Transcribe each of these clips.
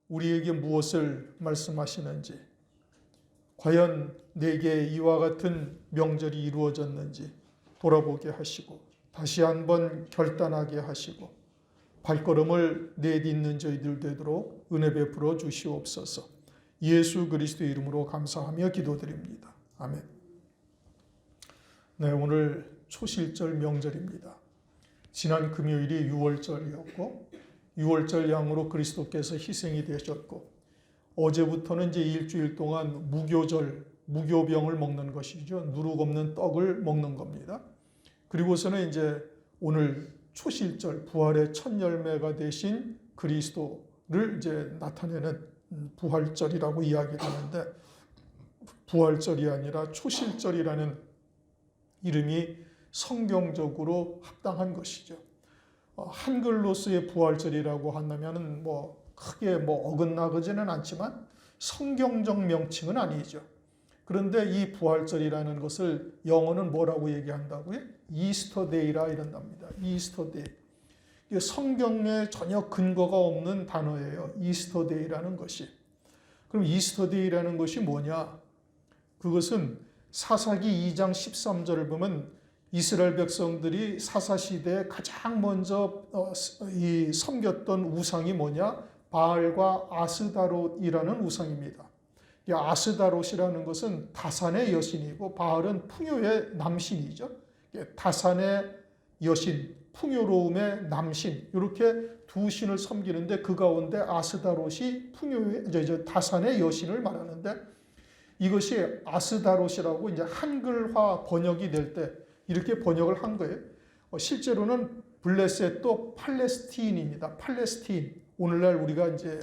우리에게 무엇을 말씀하시는지, 과연 내게 이와 같은 명절이 이루어졌는지 돌아보게 하시고 다시 한번 결단하게 하시고 발걸음을 내딛는 저희들 되도록 은혜 베풀어 주시옵소서. 예수 그리스도의 이름으로 감사하며 기도드립니다. 아멘. 네, 오늘 초실절 명절입니다. 지난 금요일이 유월절이었고 6월절 양으로 그리스도께서 희생이 되셨고, 어제부터는 이제 일주일 동안 무교절, 무교병을 먹는 것이죠. 누룩 없는 떡을 먹는 겁니다. 그리고서는 이제 오늘 초실절, 부활의 첫 열매가 되신 그리스도를 이제 나타내는 부활절이라고 이야기하는데, 부활절이 아니라 초실절이라는 이름이 성경적으로 합당한 것이죠. 한글로서의 부활절이라고 한다면 크게 어긋나지는 않지만 성경적 명칭은 아니죠. 그런데 이 부활절이라는 것을 영어는 뭐라고 얘기한다고요? 이스터데이라 이런답니다. 이스터데이. 성경에 전혀 근거가 없는 단어예요. 이스터데이라는 것이. 그럼 이스터데이라는 것이 뭐냐? 그것은 사사기 2장 13절을 보면 이스라엘 백성들이 사사시대에 가장 먼저 섬겼던 우상이 뭐냐? 바알과 아스다롯이라는 우상입니다. 이 아스다롯이라는 것은 다산의 여신이고 바알은 풍요의 남신이죠. 다산의 여신, 풍요로움의 남신, 이렇게 두 신을 섬기는데 그 가운데 아스다롯이 다산의 여신을 말하는데, 이것이 아스다롯이라고 이제 한글화 번역이 될 때 이렇게 번역을 한 거예요. 실제로는 블레셋도 팔레스틴입니다. 팔레스틴. 오늘날 우리가 이제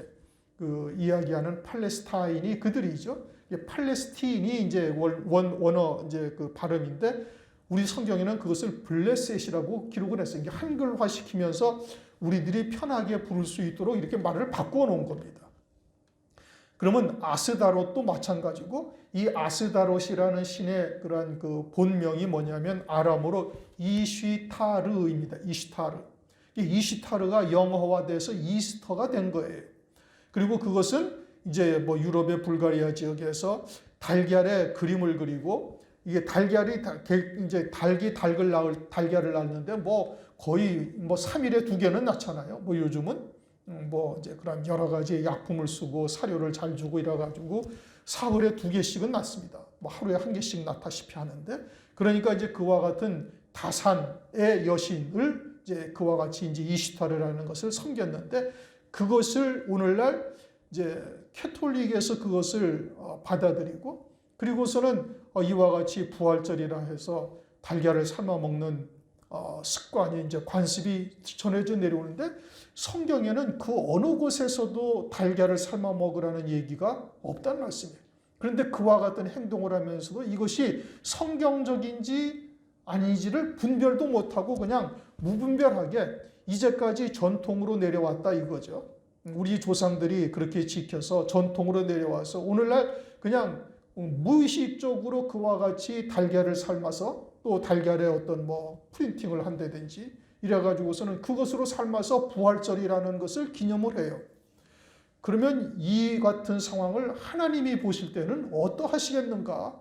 이야기하는 팔레스타인이 그들이죠. 팔레스틴이 이제 원어 이제 그 발음인데, 우리 성경에는 그것을 블레셋이라고 기록을 했어요. 이게 한글화 시키면서 우리들이 편하게 부를 수 있도록 이렇게 말을 바꾸어 놓은 겁니다. 그러면 아스다롯도 마찬가지고, 이 아스다롯이라는 신의 그러한 그 본명이 뭐냐면 아람어로 이쉬타르입니다. 이쉬타르. 이쉬타르가 영어화돼서 이스터가 된 거예요. 그리고 그것은 이제 유럽의 불가리아 지역에서 달걀에 그림을 그리고, 이게 달걀이 이제 닭이 달걀을 낳는데 거의 3일에 2개는 낳잖아요. 요즘은 이제 그런 여러 가지 약품을 쓰고 사료를 잘 주고 이래가지고 사흘에 2개씩은 낳습니다. 하루에 1개씩 낳다시피 하는데, 그러니까 이제 그와 같은 다산의 여신을 이제 그와 같이 이제 이시타르라는 것을 섬겼는데, 그것을 오늘날 이제 캐톨릭에서 그것을 받아들이고, 그리고서는 이와 같이 부활절이라 해서 달걀을 삶아 먹는 습관이 이제 관습이 전해져 내려오는데, 성경에는 그 어느 곳에서도 달걀을 삶아 먹으라는 얘기가 없다는 말씀이에요. 그런데 그와 같은 행동을 하면서도 이것이 성경적인지 아니지를 분별도 못하고 그냥 무분별하게 이제까지 전통으로 내려왔다 이거죠. 우리 조상들이 그렇게 지켜서 전통으로 내려와서 오늘날 그냥 무의식적으로 그와 같이 달걀을 삶아서 또 달걀에 어떤 프린팅을 한다든지 이래가지고서는 그것으로 삶아서 부활절이라는 것을 기념을 해요. 그러면 이 같은 상황을 하나님이 보실 때는 어떠하시겠는가?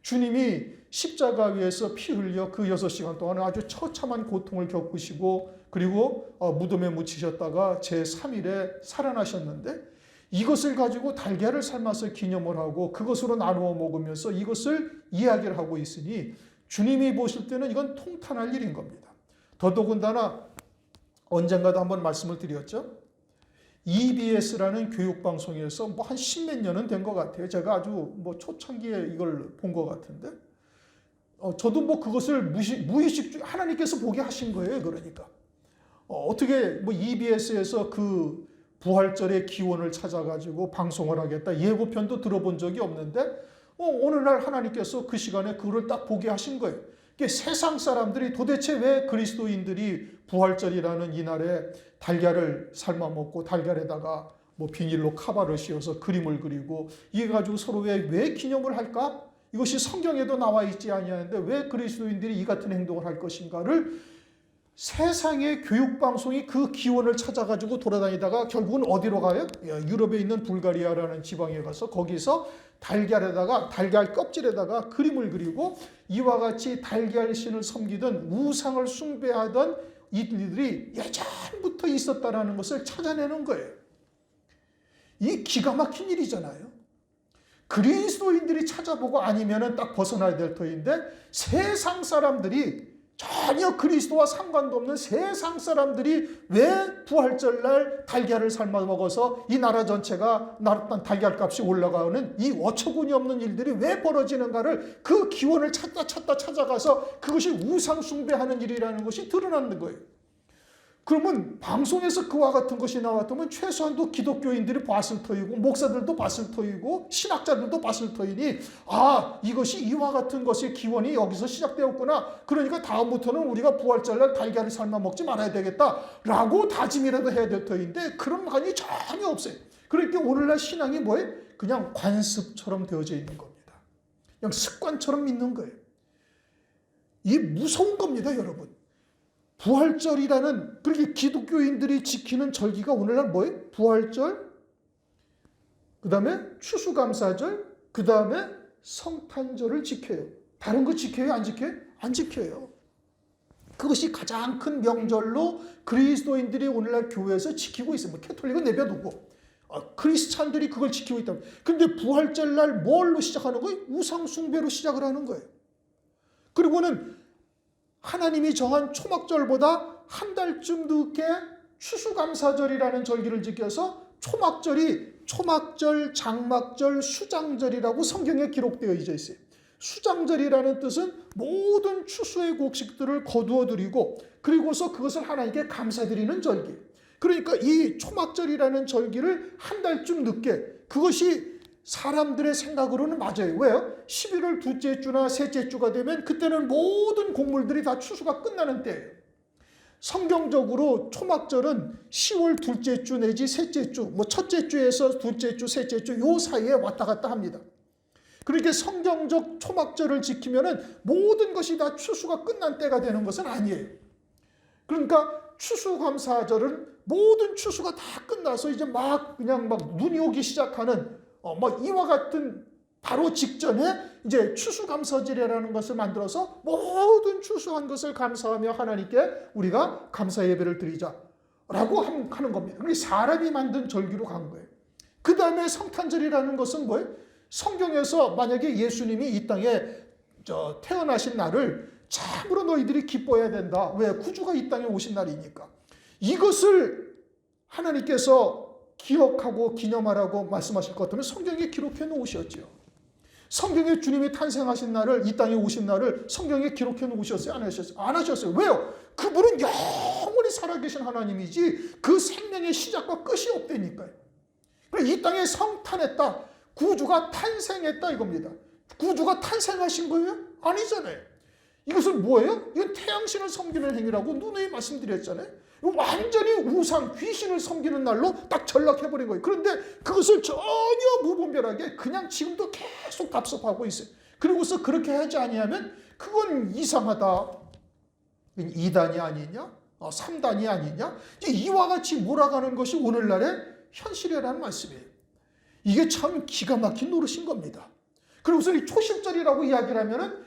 주님이 십자가 위에서 피 흘려 그 6시간 동안 아주 처참한 고통을 겪으시고, 그리고 무덤에 묻히셨다가 제3일에 살아나셨는데, 이것을 가지고 달걀을 삶아서 기념을 하고 그것으로 나누어 먹으면서 이것을 이야기를 하고 있으니, 주님이 보실 때는 이건 통탄할 일인 겁니다. 더더군다나 언젠가도 한번 말씀을 드렸죠. EBS라는 교육방송에서 한 10몇 년은 된 것 같아요. 제가 아주 초창기에 이걸 본 것 같은데, 저도 그것을 무의식 하나님께서 보게 하신 거예요. 그러니까 어떻게 EBS에서 그 부활절의 기원을 찾아가지고 방송을 하겠다 예고편도 들어본 적이 없는데, 오늘날 하나님께서 그 시간에 그거를 딱 보게 하신 거예요. 세상 사람들이 도대체 왜 그리스도인들이 부활절이라는 이날에 달걀을 삶아 먹고 달걀에다가 비닐로 카바를 씌워서 그림을 그리고 이게 가지고 서로 왜 기념을 할까? 이것이 성경에도 나와 있지 아니하는데 왜 그리스도인들이 이 같은 행동을 할 것인가를 세상의 교육방송이 그 기원을 찾아가지고 돌아다니다가 결국은 어디로 가요? 유럽에 있는 불가리아라는 지방에 가서 거기서 달걀 껍질에다가 그림을 그리고 이와 같이 달걀신을 섬기던 우상을 숭배하던 이들이 예전부터 있었다라는 것을 찾아내는 거예요. 이 기가 막힌 일이잖아요. 그리스도인들이 찾아보고 아니면은 딱 벗어나야 될 터인데 세상 사람들이 전혀 그리스도와 상관도 없는 세상 사람들이 왜 부활절날 달걀을 삶아 먹어서 이 나라 전체가 달걀값이 올라가는 이 어처구니 없는 일들이 왜 벌어지는가를 그 기원을 찾아가서 그것이 우상 숭배하는 일이라는 것이 드러나는 거예요. 그러면 방송에서 그와 같은 것이 나왔다면 최소한도 기독교인들이 봤을 터이고 목사들도 봤을 터이고 신학자들도 봤을 터이니 이것이 이와 같은 것의 기원이 여기서 시작되었구나. 그러니까 다음부터는 우리가 부활절날 달걀을 삶아 먹지 말아야 되겠다라고 다짐이라도 해야 될 터인데 그런 말이 전혀 없어요. 그러니까 오늘날 신앙이 뭐예요? 그냥 관습처럼 되어져 있는 겁니다. 그냥 습관처럼 믿는 거예요. 이게 무서운 겁니다, 여러분. 부활절이라는 그렇게 기독교인들이 지키는 절기가 오늘날 뭐예요? 부활절, 그 다음에 추수감사절, 그 다음에 성탄절을 지켜요. 다른 거 지켜요? 안 지켜요? 안 지켜요. 그것이 가장 큰 명절로 그리스도인들이 오늘날 교회에서 지키고 있어요. 뭐 캐톨릭은 내버려두고 크리스찬들이 그걸 지키고 있다. 근데 부활절날 뭘로 시작하는 거예요? 우상 숭배로 시작을 하는 거예요. 그리고는 하나님이 정한 초막절보다 한 달쯤 늦게 추수감사절이라는 절기를 지켜서 초막절, 장막절, 수장절이라고 성경에 기록되어 있어요. 수장절이라는 뜻은 모든 추수의 곡식들을 거두어 드리고 그리고서 그것을 하나님께 감사드리는 절기. 그러니까 이 초막절이라는 절기를 한 달쯤 늦게 그것이 사람들의 생각으로는 맞아요. 왜요? 11월 둘째 주나 셋째 주가 되면 그때는 모든 곡물들이 다 추수가 끝나는 때예요. 성경적으로 초막절은 10월 둘째 주 내지 셋째 주, 첫째 주에서 둘째 주, 셋째 주 요 사이에 왔다 갔다 합니다. 그렇게 성경적 초막절을 지키면은 모든 것이 다 추수가 끝난 때가 되는 것은 아니에요. 그러니까 추수감사절은 모든 추수가 다 끝나서 이제 그냥 눈이 오기 시작하는 이와 같은 바로 직전에 이제 추수감사절이라는 것을 만들어서 모든 추수한 것을 감사하며 하나님께 우리가 감사 예배를 드리자라고 하는 겁니다. 그게 사람이 만든 절기로 간 거예요. 그 다음에 성탄절이라는 것은 뭐예요? 성경에서 만약에 예수님이 이 땅에 태어나신 날을 참으로 너희들이 기뻐해야 된다. 왜? 구주가 이 땅에 오신 날이니까. 이것을 하나님께서 기억하고 기념하라고 말씀하실 것 같으면 성경에 기록해 놓으셨죠. 성경에 주님이 탄생하신 날을 이 땅에 오신 날을 성경에 기록해 놓으셨어요? 안 하셨어요? 안 하셨어요. 왜요? 그분은 영원히 살아계신 하나님이지 그 생명의 시작과 끝이 없다니까요. 이 땅에 성탄했다. 구주가 탄생했다 이겁니다. 구주가 탄생하신 거예요? 아니잖아요. 이것은 뭐예요? 이건 태양신을 섬기는 행위라고 누누이 말씀드렸잖아요. 완전히 우상, 귀신을 섬기는 날로 딱 전락해버린 거예요. 그런데 그것을 전혀 무분별하게 그냥 지금도 계속 답습하고 있어요. 그리고서 그렇게 하지 아니하면 그건 이상하다. 이단이 아니냐? 3단이 아니냐? 이와 같이 몰아가는 것이 오늘날의 현실이라는 말씀이에요. 이게 참 기가 막힌 노릇인 겁니다. 그리고서 이 초실절이라고 이야기를 하면은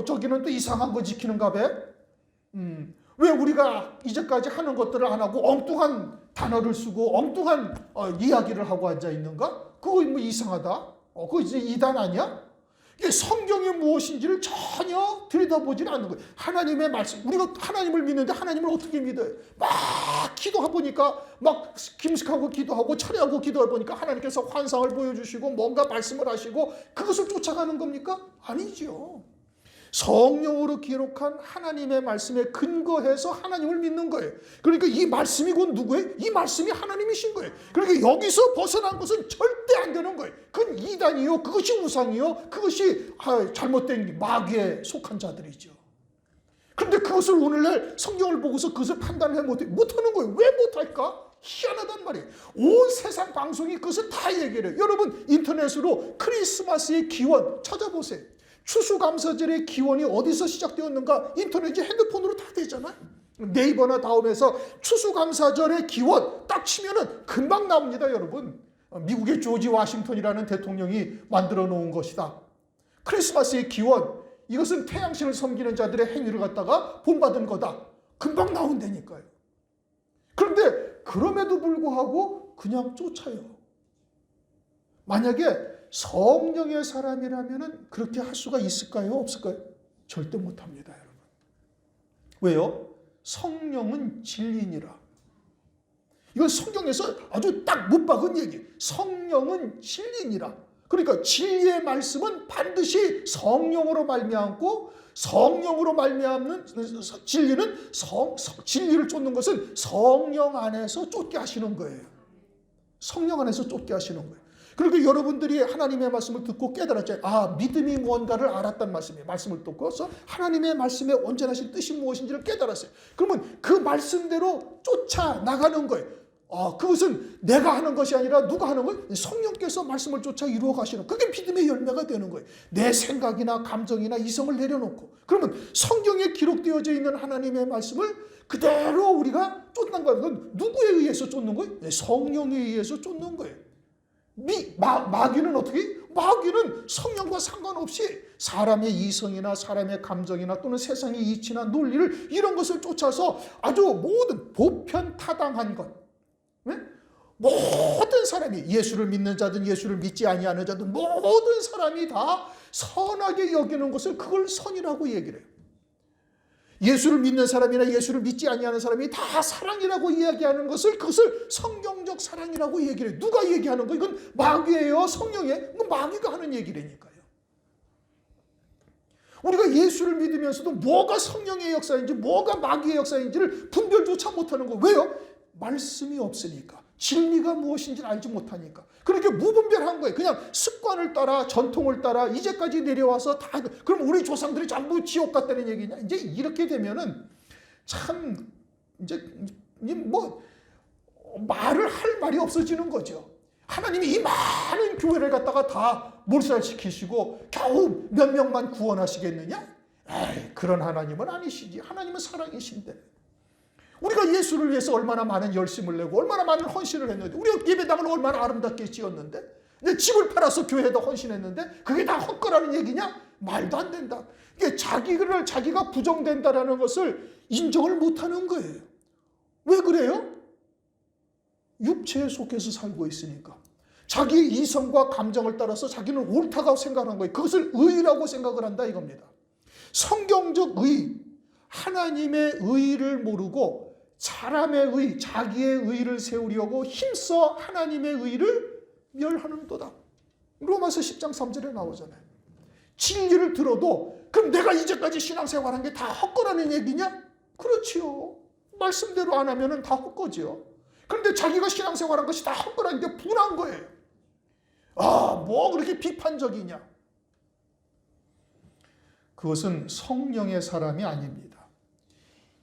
저기는 또 이상한 거 지키는가 봐. 왜 우리가 이제까지 하는 것들을 안 하고 엉뚱한 단어를 쓰고 엉뚱한 이야기를 하고 앉아 있는가? 그거 이상하다. 그거 이제 이단 아니야? 이게 성경이 무엇인지를 전혀 들여다보지는 않는 거예요. 하나님의 말씀. 우리가 하나님을 믿는데 하나님을 어떻게 믿어요? 막 기도해보니까 막 김식하고 기도하고 철회하고 기도해보니까 하나님께서 환상을 보여주시고 뭔가 말씀을 하시고 그것을 쫓아가는 겁니까? 아니죠. 성령으로 기록한 하나님의 말씀에 근거해서 하나님을 믿는 거예요. 그러니까 이 말씀이 곧 누구예요? 이 말씀이 하나님이신 거예요. 그러니까 여기서 벗어난 것은 절대 안 되는 거예요. 그건 이단이요, 그것이 우상이요, 그것이 잘못된 마귀에 속한 자들이죠. 그런데 그것을 오늘날 성경을 보고서 그것을 판단을 못하는 거예요. 왜 못할까? 희한하단 말이에요. 온 세상 방송이 그것을 다 얘기를 해요. 여러분 인터넷으로 크리스마스의 기원 찾아보세요. 추수감사절의 기원이 어디서 시작되었는가 인터넷이 핸드폰으로 다 되잖아요. 네이버나 다음에서 추수감사절의 기원 딱 치면은 금방 나옵니다. 여러분 미국의 조지 워싱턴이라는 대통령이 만들어 놓은 것이다. 크리스마스의 기원 이것은 태양신을 섬기는 자들의 행위를 갖다가 본받은 거다. 금방 나온다니까요. 그런데 그럼에도 불구하고 그냥 쫓아요. 만약에 성령의 사람이라면 그렇게 할 수가 있을까요? 없을까요? 절대 못합니다. 여러분. 왜요? 성령은 진리니라. 이건 성경에서 아주 딱 못 박은 얘기. 성령은 진리니라. 그러니까 진리의 말씀은 반드시 성령으로 말미암고 성령으로 말미암는 진리는 진리를 쫓는 것은 성령 안에서 쫓게 하시는 거예요. 성령 안에서 쫓게 하시는 거예요. 그리고 여러분들이 하나님의 말씀을 듣고 깨달았잖아요. 아, 믿음이 뭔가를 알았단 말씀이에요. 말씀을 듣고서 하나님의 말씀의 온전하신 뜻이 무엇인지를 깨달았어요. 그러면 그 말씀대로 쫓아 나가는 거예요. 그것은 내가 하는 것이 아니라 누가 하는 거예요? 성령께서 말씀을 쫓아 이루어 가시는 그게 믿음의 열매가 되는 거예요. 내 생각이나 감정이나 이성을 내려놓고 그러면 성경에 기록되어져 있는 하나님의 말씀을 그대로 우리가 쫓는 거예요. 그건 누구에 의해서 쫓는 거예요? 성령에 의해서 쫓는 거예요. 마귀는 어떻게? 마귀는 성령과 상관없이 사람의 이성이나 사람의 감정이나 또는 세상의 이치나 논리를 이런 것을 쫓아서 아주 모든 보편타당한 것 네? 모든 사람이 예수를 믿는 자든 예수를 믿지 아니하는 자든 모든 사람이 다 선하게 여기는 것을 그걸 선이라고 얘기를 해요. 예수를 믿는 사람이나 예수를 믿지 아니하는 사람이 다 사랑이라고 이야기하는 것을 그것을 성경적 사랑이라고 얘기를 해요. 누가 얘기하는 거? 이건 마귀예요? 성령이에요? 마귀가 하는 얘기라니까요. 우리가 예수를 믿으면서도 뭐가 성령의 역사인지 뭐가 마귀의 역사인지를 분별조차 못하는 거. 왜요? 말씀이 없으니까. 진리가 무엇인지를 알지 못하니까. 그렇게 무분별한 거예요. 그냥 습관을 따라 전통을 따라 이제까지 내려와서 다 그럼 우리 조상들이 전부 지옥 갔다는 얘기냐. 이제 이렇게 되면은 참 이제 뭐 말을 할 말이 없어지는 거죠. 하나님이 이 많은 교회를 갖다가 다 몰살시키시고 겨우 몇 명만 구원하시겠느냐? 에이, 그런 하나님은 아니시지. 하나님은 사랑이신데. 우리가 예수를 위해서 얼마나 많은 열심을 내고 얼마나 많은 헌신을 했는데 우리가 예배당을 얼마나 아름답게 지었는데 내 집을 팔아서 교회에다 헌신했는데 그게 다 헛거라는 얘기냐? 말도 안 된다. 이게 자기가 부정된다라는 것을 인정을 못하는 거예요. 왜 그래요? 육체에 속해서 살고 있으니까. 자기의 이성과 감정을 따라서 자기는 옳다고 생각하는 거예요. 그것을 의라고 생각을 한다 이겁니다. 성경적 의, 하나님의 의를 모르고 사람의 의, 자기의 의를 세우려고 힘써 하나님의 의를 멸하는도다. 로마서 10장 3절에 나오잖아요. 진리를 들어도 그럼 내가 이제까지 신앙생활한 게 다 헛거라는 얘기냐? 그렇지요. 말씀대로 안 하면 다 헛거지요. 그런데 자기가 신앙생활한 것이 다 헛거라는 게 분한 거예요. 뭐 그렇게 비판적이냐? 그것은 성령의 사람이 아닙니다.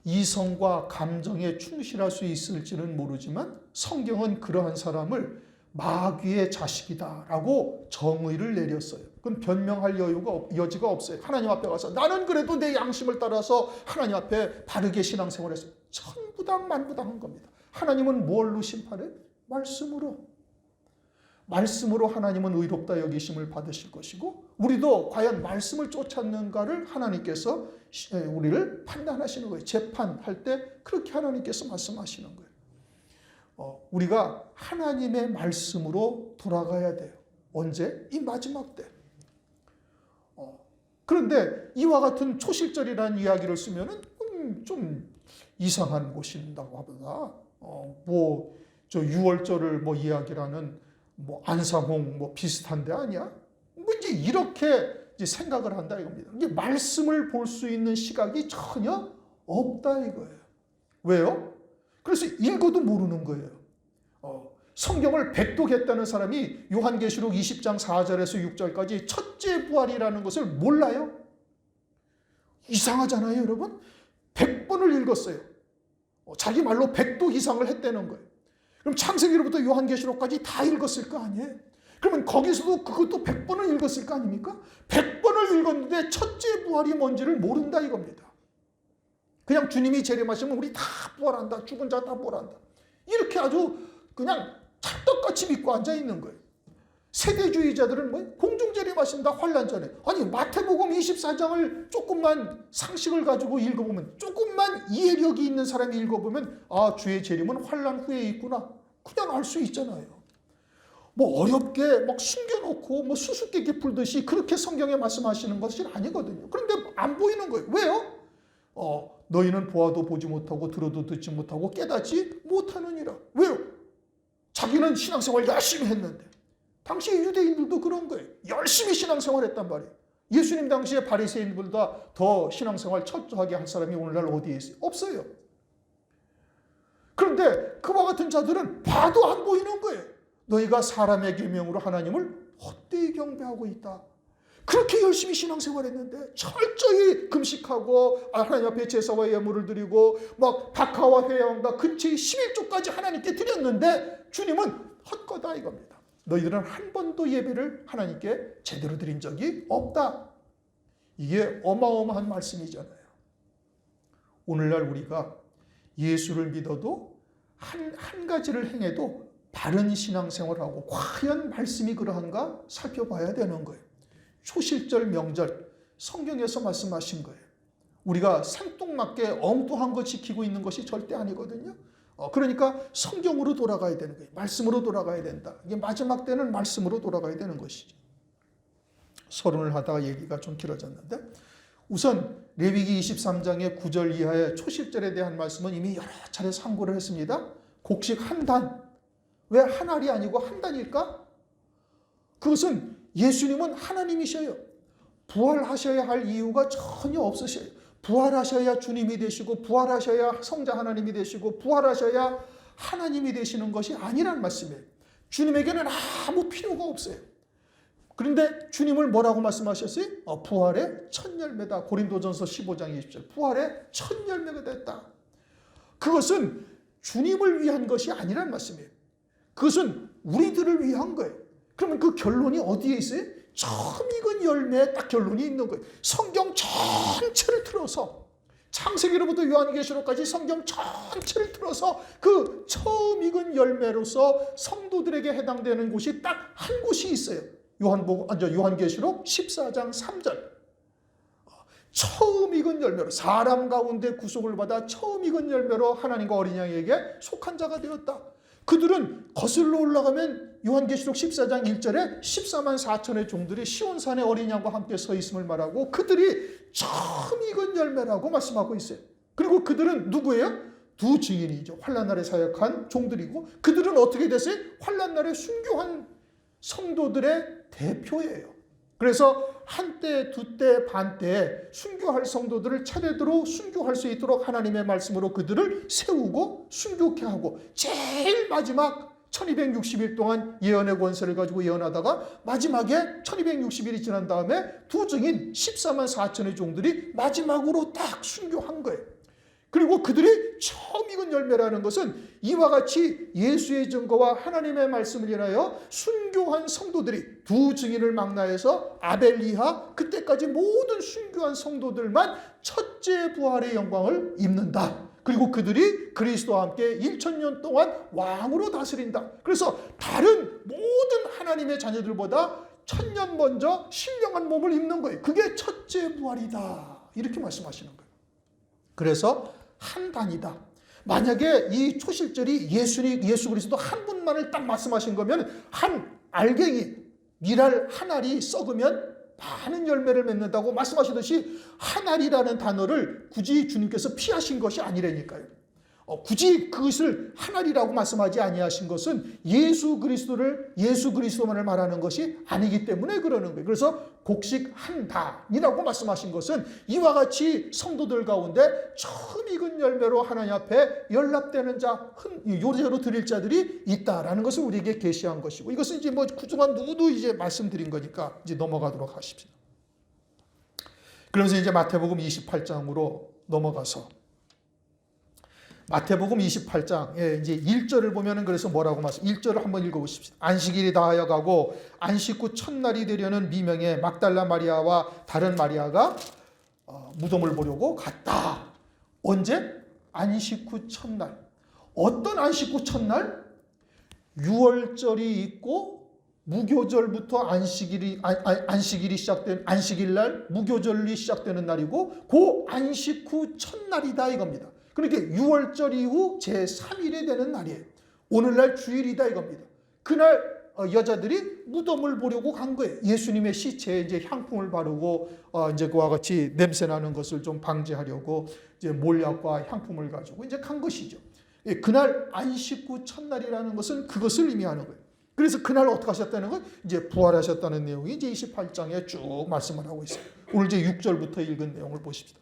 이성과 감정에 충실할 수 있을지는 모르지만 성경은 그러한 사람을 마귀의 자식이다라고 정의를 내렸어요. 그건 변명할 여지가 없어요. 하나님 앞에 가서 나는 그래도 내 양심을 따라서 하나님 앞에 바르게 신앙생활했어요. 천부당 만부당한 겁니다. 하나님은 뭘로 심판해? 말씀으로. 말씀으로 하나님은 의롭다 여기심을 받으실 것이고 우리도 과연 말씀을 쫓았는가를 하나님께서 우리를 판단하시는 거예요. 재판할 때 그렇게 하나님께서 말씀하시는 거예요. 우리가 하나님의 말씀으로 돌아가야 돼요. 언제? 이 마지막 때. 그런데 이와 같은 초실절이라는 이야기를 쓰면은 좀 이상한 곳인다고 하보다 저 6월절을 이야기라는 안상홍 비슷한데 아니야? 이제 이렇게 이제 생각을 한다 이겁니다. 이게 말씀을 볼 수 있는 시각이 전혀 없다 이거예요. 왜요? 그래서 읽어도 모르는 거예요. 성경을 백독했다는 사람이 요한계시록 20장 4절에서 6절까지 첫째 부활이라는 것을 몰라요? 이상하잖아요, 여러분? 100번을 읽었어요. 자기 말로 100독 이상을 했다는 거예요. 그럼 창세기로부터 요한계시록까지 다 읽었을 거 아니에요? 그러면 거기서도 그것도 100번을 읽었을 거 아닙니까? 100번을 읽었는데 첫째 부활이 뭔지를 모른다 이겁니다. 그냥 주님이 재림하시면 우리 다 부활한다. 죽은 자 다 부활한다. 이렇게 아주 그냥 찰떡같이 믿고 앉아있는 거예요. 세대주의자들은 뭐 공중재림하신다 환란 전에. 아니 마태복음 24장을 조금만 상식을 가지고 읽어보면, 조금만 이해력이 있는 사람이 읽어보면 아, 주의 재림은 환란 후에 있구나. 그냥 알 수 있잖아요. 뭐 어렵게 막 숨겨놓고 뭐 수수께끼 풀듯이 그렇게 성경에 말씀하시는 것이 아니거든요. 그런데 안 보이는 거예요. 왜요? 너희는 보아도 보지 못하고 들어도 듣지 못하고 깨닫지 못하느니라. 왜요? 자기는 신앙생활 열심히 했는데. 당시 유대인들도 그런 거예요. 열심히 신앙생활했단 말이에요. 예수님 당시에 바리새인들보다 더 신앙생활 철저하게 할 사람이 오늘날 어디에 있어요? 없어요. 그런데 그와 같은 자들은 봐도 안 보이는 거예요. 너희가 사람의 계명으로 하나님을 헛되이 경배하고 있다. 그렇게 열심히 신앙생활했는데 철저히 금식하고 하나님 앞에 제사와 예물을 드리고 막 박하와 회양과 근처의 11조까지 하나님께 드렸는데 주님은 헛거다 이겁니다. 너희들은 한 번도 예배를 하나님께 제대로 드린 적이 없다. 이게 어마어마한 말씀이잖아요. 오늘날 우리가 예수를 믿어도 한 가지를 행해도 바른 신앙생활하고 과연 말씀이 그러한가 살펴봐야 되는 거예요. 초실절 명절 성경에서 말씀하신 거예요. 우리가 생뚱맞게 엉뚱한 거 지키고 있는 것이 절대 아니거든요. 그러니까 성경으로 돌아가야 되는 거예요. 말씀으로 돌아가야 된다. 이게 마지막 때는 말씀으로 돌아가야 되는 것이죠. 서론을 하다가 얘기가 좀 길어졌는데 우선 레위기 23장의 9절 이하의 초실절에 대한 말씀은 이미 여러 차례 상고를 했습니다. 곡식 한 단. 왜 한 알이 아니고 한 단일까? 그것은 예수님은 하나님이셔요. 부활하셔야 할 이유가 전혀 없으셔요. 부활하셔야 주님이 되시고 부활하셔야 성자 하나님이 되시고 부활하셔야 하나님이 되시는 것이 아니란 말씀이에요. 주님에게는 아무 필요가 없어요. 그런데 주님을 뭐라고 말씀하셨어요? 부활의 첫 열매다. 고린도전서 15장 20절. 부활의 첫 열매가 됐다. 그것은 주님을 위한 것이 아니란 말씀이에요. 그것은 우리들을 위한 거예요. 그러면 그 결론이 어디에 있어요? 처음 익은 열매에 딱 결론이 있는 거예요. 성경 전체를 틀어서 창세기로부터 요한계시록까지 성경 전체를 틀어서 그 처음 익은 열매로서 성도들에게 해당되는 곳이 딱 한 곳이 있어요. 요한계시록 14장 3절. 처음 익은 열매로 사람 가운데 구속을 받아 처음 익은 열매로 하나님과 어린 양에게 속한 자가 되었다. 그들은 거슬러 올라가면 요한계시록 14장 1절에 14만 4천의 종들이 시온산의 어린 양과 함께 서 있음을 말하고 그들이 처음 익은 열매라고 말씀하고 있어요. 그리고 그들은 누구예요? 두 증인이죠. 환난날에 사역한 종들이고 그들은 어떻게 됐어요? 환난날에 순교한 성도들의 대표예요. 그래서 한때, 두때, 반때 순교할 성도들을 차례대로 순교할 수 있도록 하나님의 말씀으로 그들을 세우고 순교케 하고 제일 마지막 1260일 동안 예언의 권세를 가지고 예언하다가 마지막에 1260일이 지난 다음에 두 증인 14만 4천의 종들이 마지막으로 딱 순교한 거예요. 그리고 그들이 처음 익은 열매라는 것은 이와 같이 예수의 증거와 하나님의 말씀을 인하여 순교한 성도들이 두 증인을 망라해서 아벨 이하 그때까지 모든 순교한 성도들만 첫째 부활의 영광을 입는다. 그리고 그들이 그리스도와 함께 1000년 동안 왕으로 다스린다. 그래서 다른 모든 하나님의 자녀들보다 1000년 먼저 신령한 몸을 입는 거예요. 그게 첫째 부활이다. 이렇게 말씀하시는 거예요. 그래서 한 단이다. 만약에 이 초실절이 예수 그리스도 한 분만을 딱 말씀하신 거면 한 알갱이, 밀알 한 알이 썩으면 많은 열매를 맺는다고 말씀하시듯이 한 알이라는 단어를 굳이 주님께서 피하신 것이 아니라니까요. 굳이 그것을 한 알이라고 말씀하지 아니하신 것은 예수 그리스도만을 말하는 것이 아니기 때문에 그러는 거예요. 그래서 곡식 한 단이라고 말씀하신 것은 이와 같이 성도들 가운데 처음 익은 열매로 하나님 앞에 연락되는 자, 요새로 드릴 자들이 있다라는 것을 우리에게 계시한 것이고, 이것은 이제 뭐 그동안 누구도 이제 말씀드린 거니까 이제 넘어가도록 하십시오. 그러면서 이제 마태복음 28장으로 넘어가서 마태복음 28장에 이제 1절을 보면은 그래서 뭐라고 말씀? 1절을 한번 읽어보십시오. 안식일이 다하여 가고 안식 후 첫날이 되려는 미명의 막달라 마리아와 다른 마리아가 무덤을 보려고 갔다. 언제? 안식 후 첫날. 어떤 안식 후 첫날? 6월절이 있고 무교절부터 안식일이 시작된 안식일날 무교절이 시작되는 날이고 그 안식 후 첫날이다 이겁니다. 그러니까 6월절 이후 제3일이 되는 날이에요. 오늘날 주일이다 이겁니다. 그날 여자들이 무덤을 보려고 간 거예요. 예수님의 시체에 이제 향품을 바르고 이제 그와 같이 냄새 나는 것을 좀 방지하려고 이제 몰약과 향품을 가지고 이제 간 것이죠. 그날 안식 후 첫날이라는 것은 그것을 의미하는 거예요. 그래서 그날 어떻게 하셨다는 건 이제 부활하셨다는 내용이 이제 28장에 쭉 말씀을 하고 있어요. 오늘 이제 6절부터 읽은 내용을 보십시다.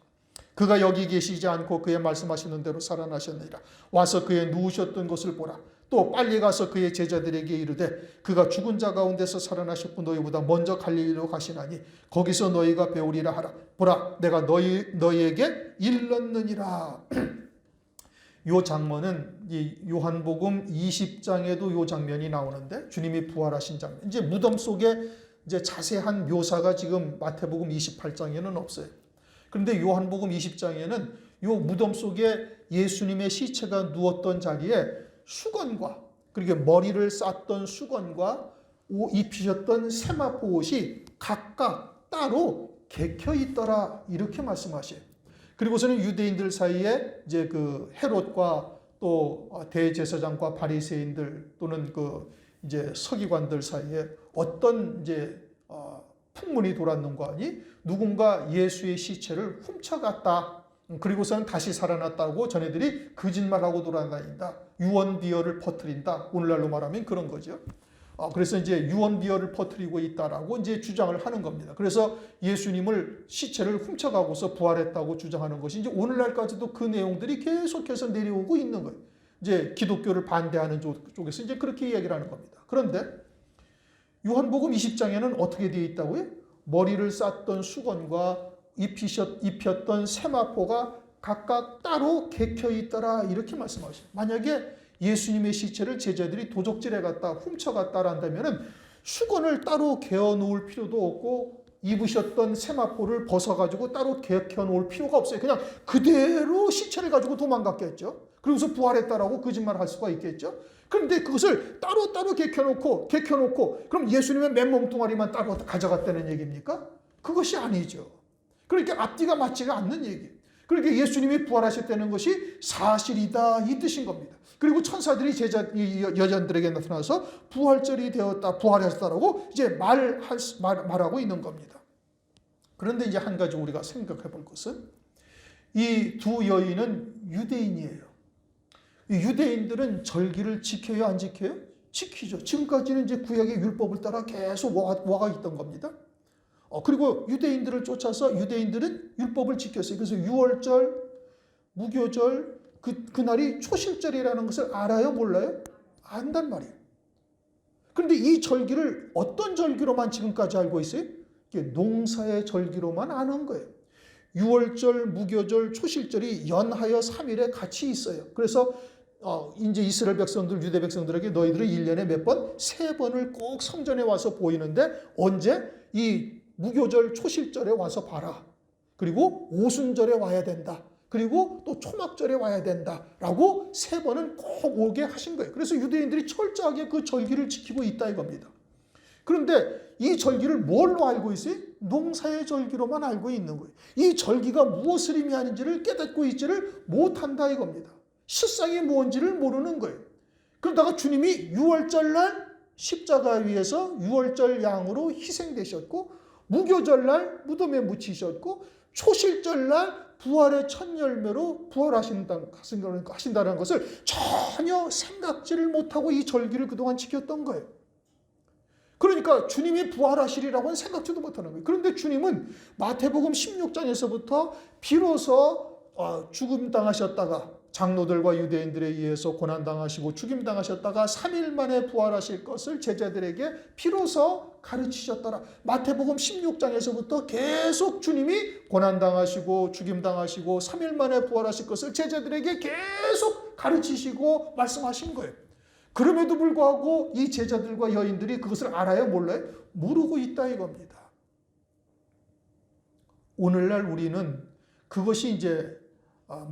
그가 여기 계시지 않고 그의 말씀하시는 대로 살아나셨느니라. 와서 그의 누우셨던 곳을 보라. 또 빨리 가서 그의 제자들에게 이르되 그가 죽은 자 가운데서 살아나셨고 너희보다 먼저 갈릴리로 가시나니 거기서 너희가 배우리라 하라. 보라 내가 너희에게 일렀느니라. 요 장면은 이 요한복음 20장에도 요 장면이 나오는데 주님이 부활하신 장면. 이제 무덤 속에 이제 자세한 묘사가 지금 마태복음 28장에는 없어요. 그런데 요한복음 20장에는 요 무덤 속에 예수님의 시체가 누웠던 자리에 수건과 그리고 머리를 쌌던 수건과 입히셨던 세마포 옷이 각각 따로 개켜 있더라 이렇게 말씀하셔요. 그리고서는 유대인들 사이에 이제 그 헤롯과 또 대제사장과 바리새인들 또는 그 이제 서기관들 사이에 어떤 이제 풍문이 돌았는가 하니 누군가 예수의 시체를 훔쳐갔다. 그리고서는 다시 살아났다고 전애들이 거짓말하고 돌아다닌다. 유언비어를 퍼뜨린다. 오늘날로 말하면 그런 거죠. 그래서 이제 유언비어를 퍼뜨리고 있다라고 이제 주장을 하는 겁니다. 그래서 예수님을 시체를 훔쳐가고서 부활했다고 주장하는 것이 이제 오늘날까지도 그 내용들이 계속해서 내려오고 있는 거예요. 이제 기독교를 반대하는 쪽에서 이제 그렇게 이야기를 하는 겁니다. 그런데 요한복음 20장에는 어떻게 되어 있다고요? 머리를 쌌던 수건과 입혔던 세마포가 각각 따로 개켜 있더라 이렇게 말씀하셔요. 만약에 예수님의 시체를 제자들이 도적질해 갔다 훔쳐갔다 한다면 수건을 따로 개어 놓을 필요도 없고 입으셨던 세마포를 벗어가지고 따로 개켜 놓을 필요가 없어요. 그냥 그대로 시체를 가지고 도망갔겠죠. 그러고서 부활했다라고 거짓말할 수가 있겠죠. 그런데 그것을 따로 개켜놓고 그럼 예수님의 맨몸뚱아리만 따로 가져갔다는 얘기입니까? 그것이 아니죠. 그러니까 앞뒤가 맞지가 않는 얘기예요. 그러니까 예수님이 부활하셨다는 것이 사실이다 이 뜻인 겁니다. 그리고 천사들이 여자들에게 나타나서 부활절이 되었다, 부활했다라고 이제 말하고 있는 겁니다. 그런데 이제 한 가지 우리가 생각해 볼 것은 이 두 여인은 유대인이에요. 유대인들은 절기를 지켜요, 안 지켜요? 지키죠. 지금까지는 이제 구약의 율법을 따라 계속 와가 있던 겁니다. 그리고 유대인들을 쫓아서 유대인들은 율법을 지켰어요. 그래서 6월절, 무교절, 그날이 초실절이라는 것을 알아요? 몰라요? 안단 말이에요. 그런데 이 절기를 어떤 절기로만 지금까지 알고 있어요? 농사의 절기로만 아는 거예요. 6월절, 무교절, 초실절이 연하여 3일에 같이 있어요. 그래서 이제 이스라엘 백성들, 유대 백성들에게 너희들은 1년에 몇 번? 3번을 꼭 성전에 와서 보이는데 언제? 이 무교절, 초실절에 와서 봐라. 그리고 오순절에 와야 된다. 그리고 또 초막절에 와야 된다라고 3번은 꼭 오게 하신 거예요. 그래서 유대인들이 철저하게 그 절기를 지키고 있다 이겁니다. 그런데 이 절기를 뭘로 알고 있어요? 농사의 절기로만 알고 있는 거예요. 이 절기가 무엇을 의미하는지를 깨닫고 있지를 못한다 이겁니다. 실상이 뭔지를 모르는 거예요. 그러다가 주님이 6월절날 십자가 위에서 6월절 양으로 희생되셨고 무교절날 무덤에 묻히셨고 초실절날 부활의 첫 열매로 부활하신다는 것을 전혀 생각지를 못하고 이 절기를 그동안 지켰던 거예요. 그러니까 주님이 부활하시리라고는 생각지도 못하는 거예요. 그런데 주님은 마태복음 16장에서부터 비로소 죽음당하셨다가 장로들과 유대인들에 의해서 고난당하시고 죽임당하셨다가 3일 만에 부활하실 것을 제자들에게 비로소 가르치셨더라. 마태복음 16장에서부터 계속 주님이 고난당하시고 죽임당하시고 3일 만에 부활하실 것을 제자들에게 계속 가르치시고 말씀하신 거예요. 그럼에도 불구하고 이 제자들과 여인들이 그것을 알아요? 몰라요? 모르고 있다 이겁니다. 오늘날 우리는 그것이 이제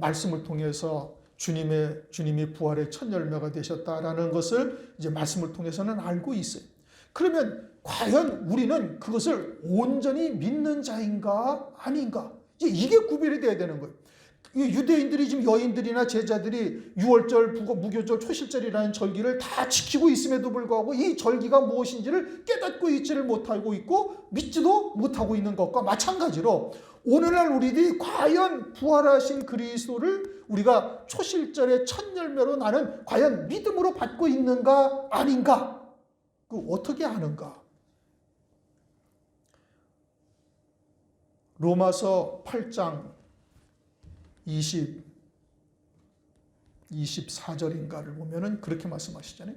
말씀을 통해서 주님이 부활의 첫 열매가 되셨다라는 것을 이제 말씀을 통해서는 알고 있어요. 그러면 과연 우리는 그것을 온전히 믿는 자인가 아닌가? 이게 구별이 돼야 되는 거예요. 유대인들이 지금 여인들이나 제자들이 유월절, 무교절, 초실절이라는 절기를 다 지키고 있음에도 불구하고 이 절기가 무엇인지를 깨닫고 있지를 못하고 있고 믿지도 못하고 있는 것과 마찬가지로 오늘날 우리들이 과연 부활하신 그리스도를 우리가 초실절의 첫 열매로 나는 과연 믿음으로 받고 있는가 아닌가? 어떻게 아는가? 로마서 8장 24절인가를 보면은 그렇게 말씀하시잖아요.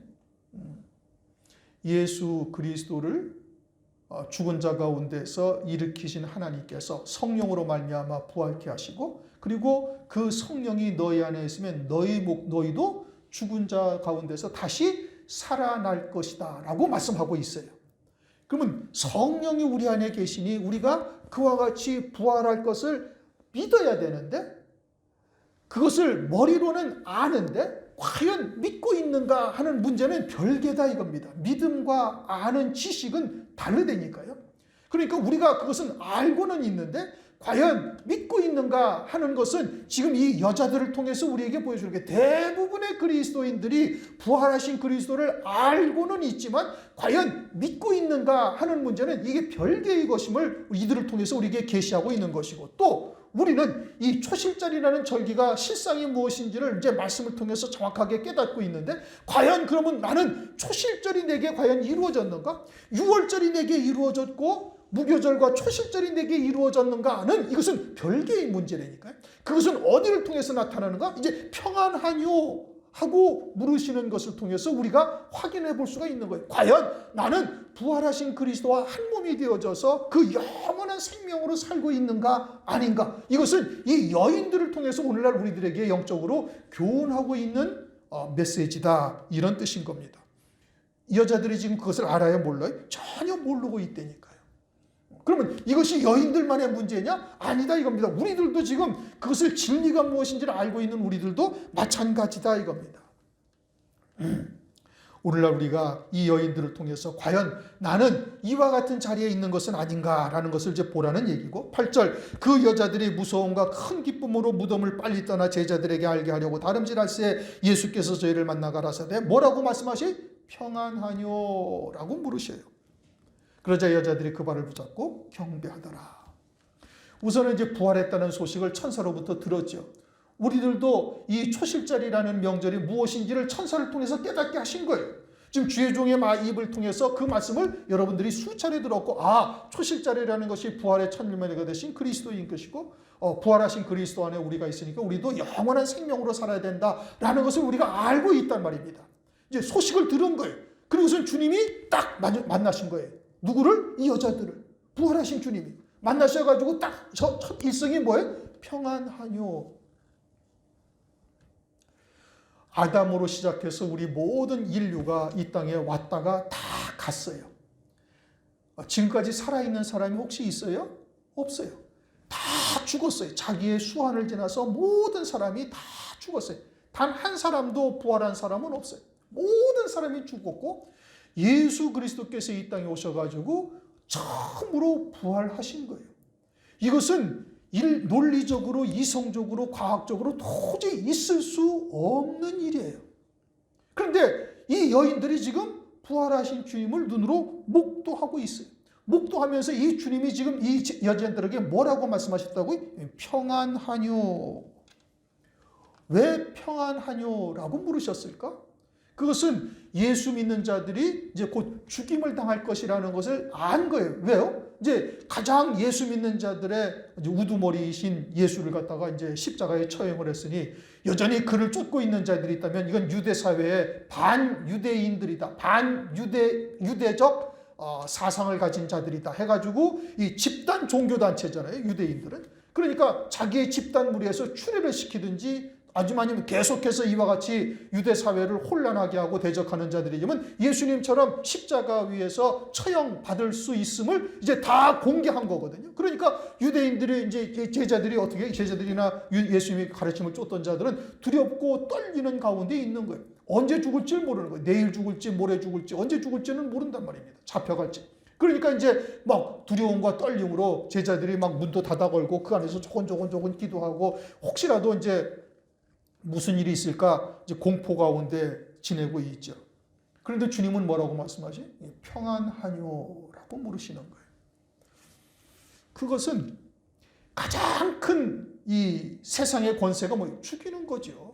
예수 그리스도를 죽은 자 가운데서 일으키신 하나님께서 성령으로 말미암아 부활케 하시고 그리고 그 성령이 너희 안에 있으면 너희도 죽은 자 가운데서 다시 살아날 것이다 라고 말씀하고 있어요. 그러면 성령이 우리 안에 계시니 우리가 그와 같이 부활할 것을 믿어야 되는데 그것을 머리로는 아는데 과연 믿고 있는가 하는 문제는 별개다 이겁니다. 믿음과 아는 지식은 다르다니까요. 그러니까 우리가 그것은 알고는 있는데 과연 믿고 있는가 하는 것은 지금 이 여자들을 통해서 우리에게 보여주는 게 대부분의 그리스도인들이 부활하신 그리스도를 알고는 있지만 과연 믿고 있는가 하는 문제는 이게 별개의 것임을 이들을 통해서 우리에게 계시하고 있는 것이고 또 우리는 이 초실절이라는 절기가 실상이 무엇인지를 이제 말씀을 통해서 정확하게 깨닫고 있는데 과연 그러면 나는 초실절이 내게 과연 이루어졌는가? 유월절이 내게 이루어졌고 무교절과 초실절이 내게 이루어졌는가는 이것은 별개의 문제라니까요. 그것은 어디를 통해서 나타나는가? 이제 평안하뇨 하고 물으시는 것을 통해서 우리가 확인해 볼 수가 있는 거예요. 과연 나는 부활하신 그리스도와 한 몸이 되어져서 그 영원한 생명으로 살고 있는가 아닌가? 이것은 이 여인들을 통해서 오늘날 우리들에게 영적으로 교훈하고 있는 메시지다 이런 뜻인 겁니다. 이 여자들이 지금 그것을 알아요? 몰라요? 전혀 모르고 있다니까요. 그러면 이것이 여인들만의 문제냐? 아니다 이겁니다. 우리들도 지금 그것을 진리가 무엇인지를 알고 있는 우리들도 마찬가지다 이겁니다. 오늘날 우리가 이 여인들을 통해서 과연 나는 이와 같은 자리에 있는 것은 아닌가라는 것을 이제 보라는 얘기고 8절 그 여자들이 무서움과 큰 기쁨으로 무덤을 빨리 떠나 제자들에게 알게 하려고 다름질할새 예수께서 저희를 만나 가라사대 뭐라고 말씀하시? 평안하뇨 라고 물으셔요. 그러자 여자들이 그 발을 붙잡고 경배하더라. 우선은 이제 부활했다는 소식을 천사로부터 들었죠. 우리들도 이 초실절이라는 명절이 무엇인지를 천사를 통해서 깨닫게 하신 거예요. 지금 주의 종의 입을 통해서 그 말씀을 여러분들이 수차례 들었고 초실절이라는 것이 부활의 첫 열매가 되신 그리스도인 것이고 부활하신 그리스도 안에 우리가 있으니까 우리도 영원한 생명으로 살아야 된다라는 것을 우리가 알고 있단 말입니다. 이제 소식을 들은 거예요. 그리고선 주님이 딱 만나신 거예요. 누구를? 이 여자들을. 부활하신 주님이 만나셔가지고 딱 첫 일성이 뭐예요? 평안하뇨. 아담으로 시작해서 우리 모든 인류가 이 땅에 왔다가 다 갔어요. 지금까지 살아있는 사람이 혹시 있어요? 없어요. 다 죽었어요. 자기의 수환을 지나서 모든 사람이 다 죽었어요. 단 한 사람도 부활한 사람은 없어요. 모든 사람이 죽었고 예수 그리스도께서 이 땅에 오셔가지고 처음으로 부활하신 거예요. 이것은 논리적으로 이성적으로 과학적으로 도저히 있을 수 없는 일이에요. 그런데 이 여인들이 지금 부활하신 주님을 눈으로 목도하고 있어요. 목도하면서 이 주님이 지금 이 여자들에게 뭐라고 말씀하셨다고요? 평안하뇨. 왜 평안하뇨라고 물으셨을까? 그것은 예수 믿는 자들이 이제 곧 죽임을 당할 것이라는 것을 안 거예요. 왜요? 이제 가장 예수 믿는 자들의 이제 우두머리이신 예수를 갖다가 이제 십자가에 처형을 했으니 여전히 그를 쫓고 있는 자들이 있다면 이건 유대 사회의 반유대인들이다. 반유대적 사상을 가진 자들이다 해가지고 이 집단 종교단체잖아요. 유대인들은. 그러니까 자기의 집단 무리에서 추례를 시키든지 아니면 계속해서 이와 같이 유대 사회를 혼란하게 하고 대적하는 자들이지만 예수님처럼 십자가 위에서 처형받을 수 있음을 이제 다 공개한 거거든요. 그러니까 유대인들이 이제 제자들이나 예수님이 가르침을 쫓던 자들은 두렵고 떨리는 가운데 있는 거예요. 언제 죽을지 모르는 거예요. 내일 죽을지 모레 죽을지 언제 죽을지는 모른단 말입니다. 잡혀갈지. 그러니까 이제 막 두려움과 떨림으로 제자들이 막 문도 닫아 걸고 그 안에서 조곤조곤 기도하고 혹시라도 이제 무슨 일이 있을까 이제 공포 가운데 지내고 있죠. 그런데 주님은 뭐라고 말씀하시? 평안하뇨라고 물으시는 거예요. 그것은 가장 큰 이 세상의 권세가 뭐예요? 죽이는 거죠.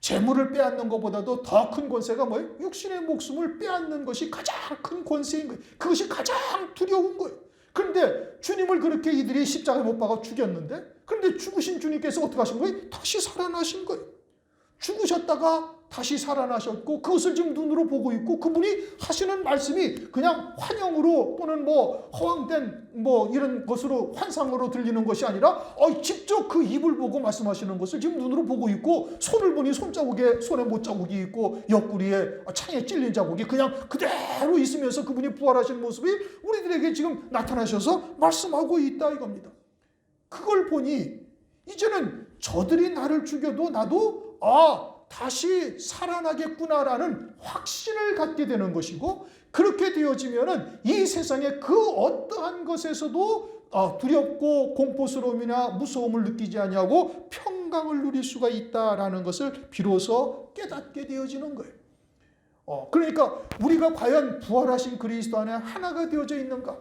재물을 빼앗는 것보다도 더 큰 권세가 뭐예요? 육신의 목숨을 빼앗는 것이 가장 큰 권세인 거예요. 그것이 가장 두려운 거예요. 그런데 주님을 그렇게 이들이 십자가에 못 박아 죽였는데 그런데 죽으신 주님께서 어떻게 하신 거예요? 다시 살아나신 거예요. 죽으셨다가 다시 살아나셨고 그것을 지금 눈으로 보고 있고 그분이 하시는 말씀이 그냥 환영으로 또는 뭐 허황된 뭐 이런 것으로 환상으로 들리는 것이 아니라 직접 그 입을 보고 말씀하시는 것을 지금 눈으로 보고 있고 손을 보니 손자국에 손에 못자국이 있고 옆구리에 창에 찔린 자국이 그냥 그대로 있으면서 그분이 부활하신 모습이 우리들에게 지금 나타나셔서 말씀하고 있다 이겁니다. 그걸 보니 이제는 저들이 나를 죽여도 나도 다시 살아나겠구나라는 확신을 갖게 되는 것이고 그렇게 되어지면은 이 세상의 그 어떠한 것에서도 두렵고 공포스러움이나 무서움을 느끼지 아니하고 평강을 누릴 수가 있다라는 것을 비로소 깨닫게 되어지는 거예요. 그러니까 우리가 과연 부활하신 그리스도 안에 하나가 되어져 있는가?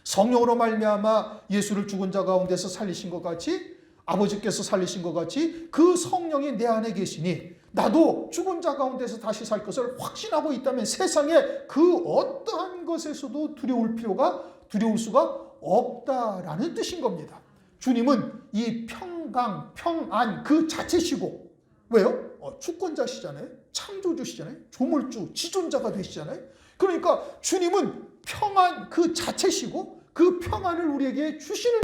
성령으로 말미암아 예수를 죽은 자 가운데서 살리신 것 같이 아버지께서 살리신 것 같이 그 성령이 내 안에 계시니 나도 죽은 자 가운데서 다시 살 것을 확신하고 있다면 세상에 그 어떠한 것에서도 두려울 수가 없다라는 뜻인 겁니다. 주님은 이 평강, 평안 그 자체시고 왜요? 주권자시잖아요. 창조주시잖아요. 조물주, 지존자가 되시잖아요. 그러니까 주님은 평안 그 자체시고 그 평안을 우리에게 주시는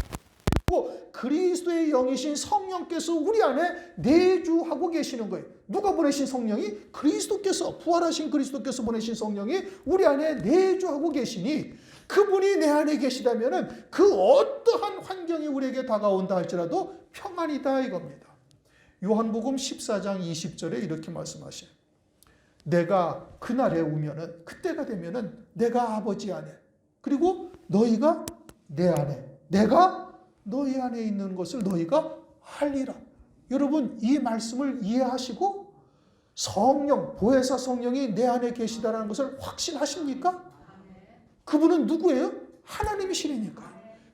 그리스도의 영이신 성령께서 우리 안에 내주하고 계시는 거예요. 누가 보내신 성령이? 그리스도께서 부활하신 그리스도께서 보내신 성령이 우리 안에 내주하고 계시니 그분이 내 안에 계시다면 그 어떠한 환경이 우리에게 다가온다 할지라도 평안이다 이겁니다. 요한복음 14장 20절에 이렇게 말씀하셔요. 내가 그날에 오면은 그때가 되면은 내가 아버지 안에 그리고 너희가 내 안에 내가 너희 안에 있는 것을 너희가 알리라. 여러분 이 말씀을 이해하시고 성령, 보혜사 성령이 내 안에 계시다는 것을 확신하십니까? 그분은 누구예요? 하나님이시니까.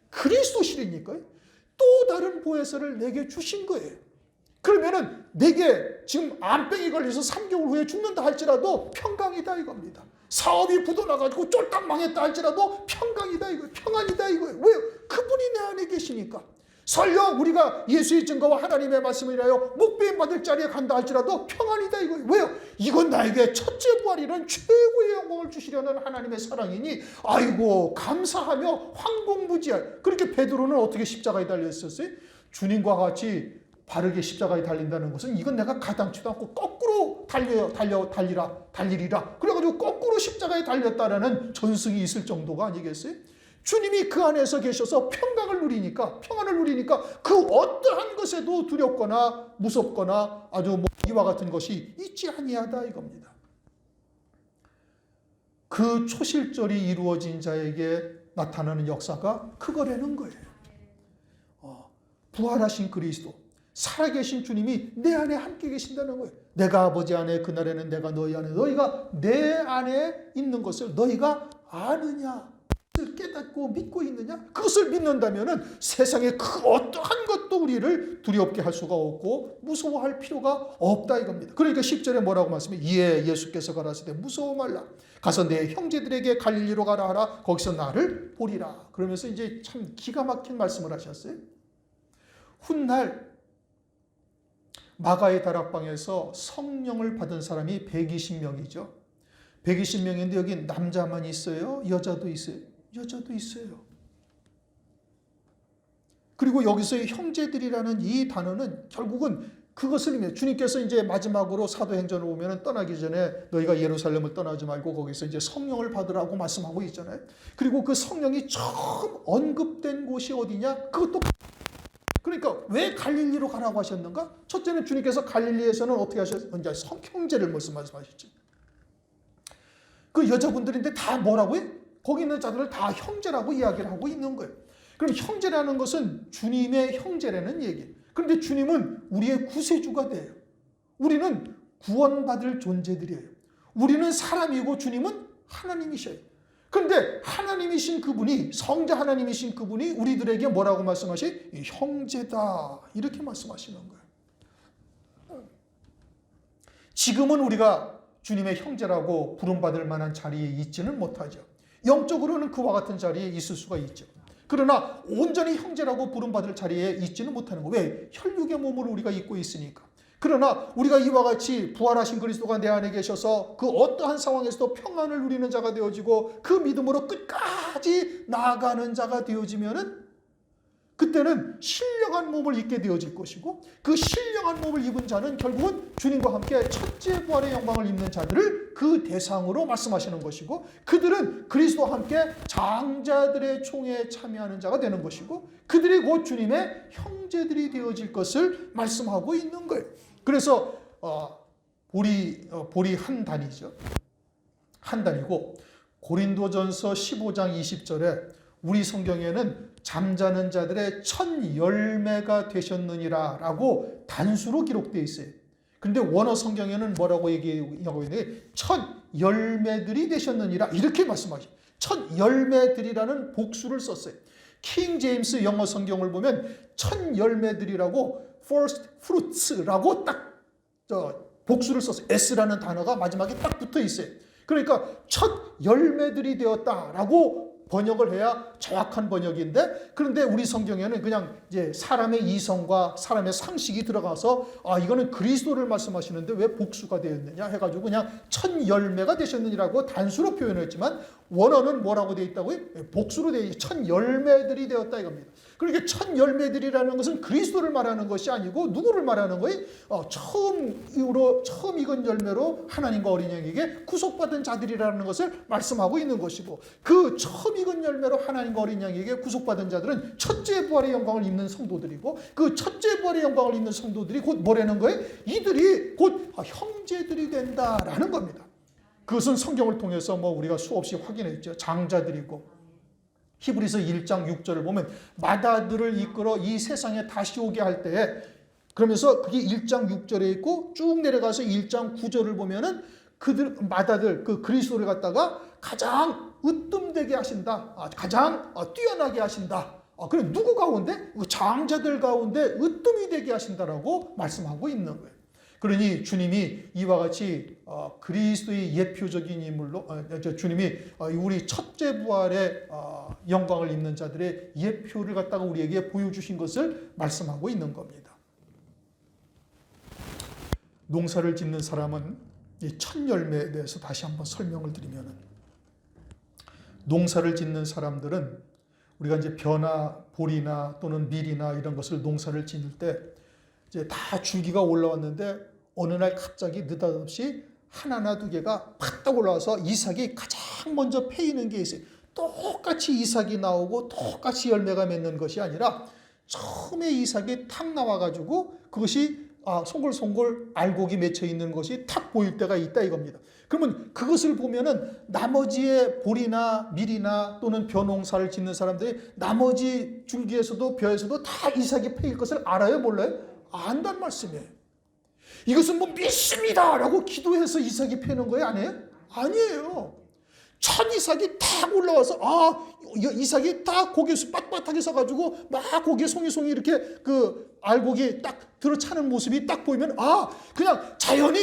그리스도시니까요. 또 다른 보혜사를 내게 주신 거예요. 그러면은 내게 지금 암병이 걸려서 3개월 후에 죽는다 할지라도 평강이다 이겁니다. 사업이 부도나가지고 쫄딱 망했다 할지라도 평강이다 이거예요. 평안이다 이거예요. 왜요? 그분이 내 안에 계시니까. 설령 우리가 예수의 증거와 하나님의 말씀을 인하여 목배임 받을 자리에 간다 할지라도 평안이다 이거예요. 왜요? 이건 나에게 첫째 부활이라는 최고의 영광을 주시려는 하나님의 사랑이니 아이고 감사하며 황공무지할. 그렇게 베드로는 어떻게 십자가에 달려 있었어요? 주님과 같이 바르게 십자가에 달린다는 것은 이건 내가 가당치도 않고 거꾸로 달리리라. 그래가지고 거꾸로 십자가에 달렸다라는 전승이 있을 정도가 아니겠어요? 주님이 그 안에서 계셔서 평안을 누리니까 그 어떠한 것에도 두렵거나 무섭거나 아주 이와 같은 것이 있지 아니하다 이겁니다. 그 초실절이 이루어진 자에게 나타나는 역사가 그거라는 거예요. 부활하신 그리스도 살아계신 주님이 내 안에 함께 계신다는 거예요. 내가 아버지 안에 그날에는 내가 너희 안에 너희가 내 안에 있는 것을 너희가 아느냐. 깨닫고 믿고 있느냐? 그것을 믿는다면은 세상에 그 어떠한 것도 우리를 두렵게 할 수가 없고 무서워할 필요가 없다 이겁니다. 그러니까 10절에 뭐라고 말씀해? 이에 예수께서 가라사대 무서워 말라. 가서 내 형제들에게 갈릴리로 가라 하라. 거기서 나를 보리라. 그러면서 이제 참 기가 막힌 말씀을 하셨어요. 훗날 마가의 다락방에서 성령을 받은 사람이 120명이죠. 120명인데 여기 남자만 있어요? 여자도 있어요? 여자도 있어요. 그리고 여기서의 형제들이라는 이 단어는 결국은 그것을 의미해요. 주님께서 이제 마지막으로 사도행전을 보면 떠나기 전에 너희가 예루살렘을 떠나지 말고 거기서 이제 성령을 받으라고 말씀하고 있잖아요. 그리고 그 성령이 처음 언급된 곳이 어디냐? 그것도 그러니까 왜 갈릴리로 가라고 하셨는가? 첫째는 주님께서 갈릴리에서는 어떻게 하셨는지 형제를 말씀하셨죠. 그 여자분들인데 다 뭐라고요? 거기 있는 자들을 다 형제라고 이야기를 하고 있는 거예요. 그럼 형제라는 것은 주님의 형제라는 얘기예요. 그런데 주님은 우리의 구세주가 돼요. 우리는 구원받을 존재들이에요. 우리는 사람이고 주님은 하나님이셔요. 그런데 하나님이신 그분이, 성자 하나님이신 그분이 우리들에게 뭐라고 말씀하셔요? 형제다 이렇게 말씀하시는 거예요. 지금은 우리가 주님의 형제라고 부름받을 만한 자리에 있지는 못하죠. 영적으로는 그와 같은 자리에 있을 수가 있죠. 그러나 온전히 형제라고 부름받을 자리에 있지는 못하는 거예요. 왜? 혈육의 몸을 우리가 입고 있으니까. 그러나 우리가 이와 같이 부활하신 그리스도가 내 안에 계셔서 그 어떠한 상황에서도 평안을 누리는 자가 되어지고 그 믿음으로 끝까지 나아가는 자가 되어지면은 그때는 신령한 몸을 입게 되어질 것이고 그 신령한 몸을 입은 자는 결국은 주님과 함께 첫째 부활의 영광을 입는 자들을 그 대상으로 말씀하시는 것이고 그들은 그리스도와 함께 장자들의 총회에 참여하는 자가 되는 것이고 그들이 곧 주님의 형제들이 되어질 것을 말씀하고 있는 거예요. 그래서 볼이 한 단이죠. 한 단이고 고린도전서 15장 20절에 우리 성경에는 잠자는 자들의 첫 열매가 되셨느니라 라고 단수로 기록되어 있어요. 그런데 원어 성경에는 뭐라고 얘기하고 있는데 첫 열매들이 되셨느니라 이렇게 말씀하셔요. 첫 열매들이라는 복수를 썼어요. 킹 제임스 영어 성경을 보면 첫 열매들이라고 first fruits라고 딱 복수를 썼어요. S라는 단어가 마지막에 딱 붙어 있어요. 그러니까 첫 열매들이 되었다라고 번역을 해야 정확한 번역인데 그런데 우리 성경에는 그냥 이제 사람의 이성과 사람의 상식이 들어가서 이거는 그리스도를 말씀하시는데 왜 복수가 되었느냐 해가지고 그냥 첫 열매가 되셨느니라고 단수로 표현했지만 원어는 뭐라고 되어 있다고요? 복수로 되어 있고 첫 열매들이 되었다 이겁니다. 그러니까 첫 열매들이라는 것은 그리스도를 말하는 것이 아니고 누구를 말하는 거예요? 처음 익은 열매로 하나님과 어린 양에게 구속받은 자들이라는 것을 말씀하고 있는 것이고 그 처음 익은 열매로 하나님과 어린 양에게 구속받은 자들은 첫째 부활의 영광을 입는 성도들이고 그 첫째 부활의 영광을 입는 성도들이 곧 뭐라는 거예요? 이들이 곧 형제들이 된다라는 겁니다. 그것은 성경을 통해서 우리가 수없이 확인했죠. 장자들이고 히브리서 1장 6절을 보면 마다들을 이끌어 이 세상에 다시 오게 할 때에 그러면서 그게 1장 6절에 있고 쭉 내려가서 1장 9절을 보면은 그들 마다들 그 그리스도를 갖다가 가장 으뜸되게 하신다. 가장 뛰어나게 하신다. 그럼 누구 가운데? 장자들 가운데 으뜸이 되게 하신다라고 말씀하고 있는 거예요. 그러니 주님이 이와 같이 그리스도의 예표적인 인물로 주님이 우리 첫째 부활의 영광을 입는 자들의 예표를 갖다가 우리에게 보여주신 것을 말씀하고 있는 겁니다. 농사를 짓는 사람은 이 첫 열매에 대해서 다시 한번 설명을 드리면은 농사를 짓는 사람들은 우리가 이제 벼나 보리나 또는 밀이나 이런 것을 농사를 짓을 때 이제 다 줄기가 올라왔는데 어느 날 갑자기 느닷없이 하나나 두 개가 팍딱 올라와서 이삭이 가장 먼저 패이는 게 있어요. 똑같이 이삭이 나오고 똑같이 열매가 맺는 것이 아니라 처음에 이삭이 탁 나와가지고 그것이 송골송골 알곡이 맺혀 있는 것이 탁 보일 때가 있다 이겁니다. 그러면 그것을 보면은 나머지의 보리나 밀이나 또는 벼 농사를 짓는 사람들이 나머지 줄기에서도 벼에서도 다 이삭이 패일 것을 알아요, 몰라요? 안단 말씀이에요. 이것은 믿습니다 라고 기도해서 이삭이 패는 거예요, 아니에요? 아니에요. 첫 이삭이 딱 올라와서 이삭이 딱 고개 빳빳하게 서가지고 막 고개 송이송이 이렇게 그 알곡이 딱 들어차는 모습이 딱 보이면 그냥 자연이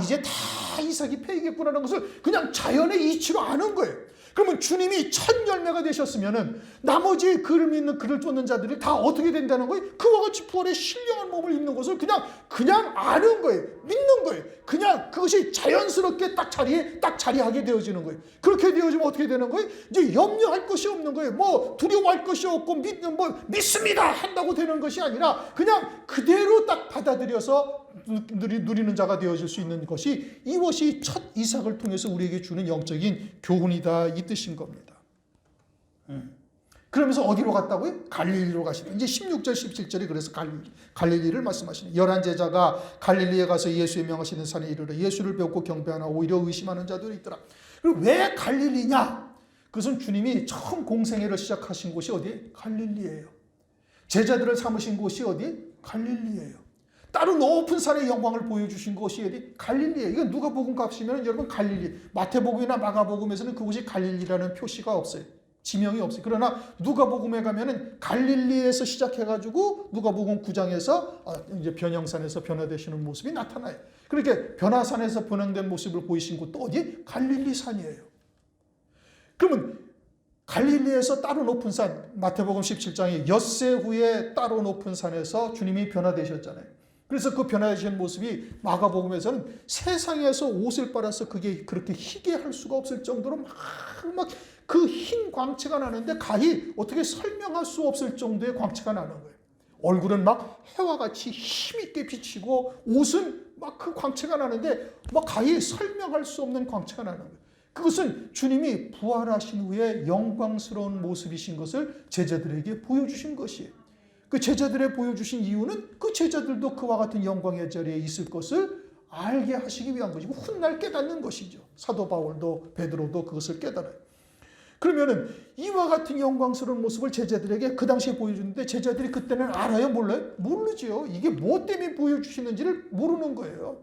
이제 다 이삭이 패이겠구나라는 것을 그냥 자연의 이치로 아는 거예요. 그러면 주님이 첫 열매가 되셨으면은 나머지 그를 믿는 그를 쫓는 자들이 다 어떻게 된다는 거예요? 그와 같이 부활의 신령한 몸을 입는 것을 그냥 아는 거예요. 믿는 거예요. 그냥 그것이 자연스럽게 딱 자리하게 되어지는 거예요. 그렇게 되어지면 어떻게 되는 거예요? 이제 염려할 것이 없는 거예요. 뭐 두려워할 것이 없고 믿습니다 한다고 되는 것이 아니라 그냥 그대로 딱 받아들여서 누리는 자가 되어질 수 있는 것이 이것이 첫 이삭을 통해서 우리에게 주는 영적인 교훈이다 이 뜻인 겁니다. 그러면서 어디로 갔다고요? 갈릴리로 가시다. 이제 16절 17절이 그래서 갈릴리를 말씀하시는 11 제자가 갈릴리에 가서 예수의 명하시는 산에 이르러 예수를 배우고 경배하나 오히려 의심하는 자들이 있더라. 그리고 왜 갈릴리냐? 그것은 주님이 처음 공생애를 시작하신 곳이 어디? 갈릴리예요. 제자들을 삼으신 곳이 어디? 갈릴리예요. 따로 높은 산의 영광을 보여주신 것이 어디? 갈릴리예요. 이건 누가복음 가시면 여러분 갈릴리, 마태복음이나 마가복음에서는 그곳이 갈릴리라는 표시가 없어요. 지명이 없어요. 그러나 누가복음에 가면은 갈릴리에서 시작해가지고 누가복음 9장에서 이제 변형산에서 변화되시는 모습이 나타나요. 그렇게 변화산에서 변형된 모습을 보이신 곳도 어디? 갈릴리산이에요. 그러면 갈릴리에서 따로 높은 산, 마태복음 17장에 엿새 후에 따로 높은 산에서 주님이 변화되셨잖아요. 그래서 그 변화되신 모습이 마가복음에서는 세상에서 옷을 빨아서 그게 그렇게 희게 할 수가 없을 정도로 막 그 흰 광채가 나는데 가히 어떻게 설명할 수 없을 정도의 광채가 나는 거예요. 얼굴은 막 해와 같이 힘있게 비치고 옷은 막 그 광채가 나는데 막 가히 설명할 수 없는 광채가 나는 거예요. 그것은 주님이 부활하신 후에 영광스러운 모습이신 것을 제자들에게 보여주신 것이에요. 그 제자들에 보여주신 이유는 그 제자들도 그와 같은 영광의 자리에 있을 것을 알게 하시기 위한 것이고 훗날 깨닫는 것이죠. 사도 바울도 베드로도 그것을 깨달아요. 그러면은 이와 같은 영광스러운 모습을 제자들에게 그 당시에 보여주는데 제자들이 그때는 알아요? 몰라요? 모르죠. 이게 뭐 때문에 보여주시는지를 모르는 거예요.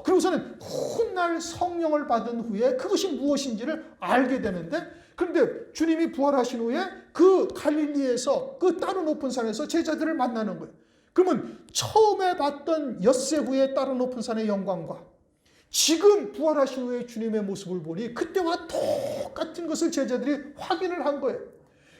그리고서는 훗날 성령을 받은 후에 그것이 무엇인지를 알게 되는데 그런데 주님이 부활하신 후에 그 갈릴리에서 그 따로 높은 산에서 제자들을 만나는 거예요. 그러면 처음에 봤던 엿새 후에 따로 높은 산의 영광과 지금 부활하신 후에 주님의 모습을 보니 그때와 똑같은 것을 제자들이 확인을 한 거예요.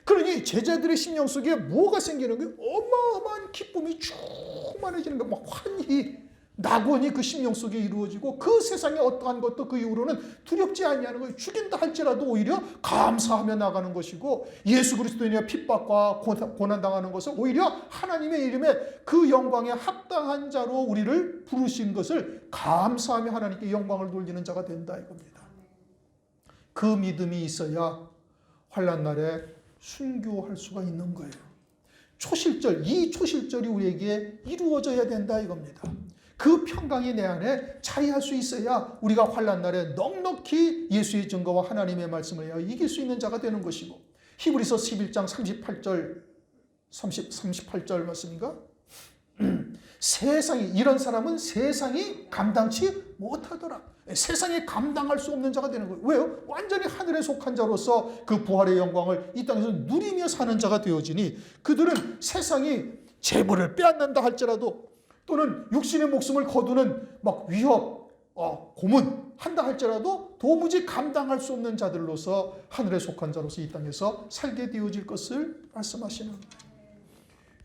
그러니 제자들의 심령 속에 뭐가 생기는 거예요? 어마어마한 기쁨이 충만해지는 거예요. 막 환희, 낙원이 그 심령 속에 이루어지고 그 세상에 어떠한 것도 그 이후로는 두렵지 아니하는 거예요. 죽인다 할지라도 오히려 감사하며 나가는 것이고 예수 그리스도에 대한 핍박과 고난당하는 것을 오히려 하나님의 이름에 그 영광에 합당한 자로 우리를 부르신 것을 감사하며 하나님께 영광을 돌리는 자가 된다 이겁니다. 그 믿음이 있어야 환난 날에 순교할 수가 있는 거예요. 초실절, 이 초실절이 우리에게 이루어져야 된다 이겁니다. 그 평강이 내 안에 자리할 수 있어야 우리가 환난 날에 넉넉히 예수의 증거와 하나님의 말씀을 이길 수 있는 자가 되는 것이고 히브리서 11장 38절 말씀인가? 세상이 이런 사람은 세상이 감당치 못하더라. 세상에 감당할 수 없는 자가 되는 거예요. 왜요? 완전히 하늘에 속한 자로서 그 부활의 영광을 이 땅에서 누리며 사는 자가 되어지니 그들은 세상이 재물을 빼앗는다 할지라도 또는 육신의 목숨을 거두는 막 위협, 고문 한다 할지라도 도무지 감당할 수 없는 자들로서 하늘에 속한 자로서 이 땅에서 살게 되어질 것을 말씀하시는 거예요.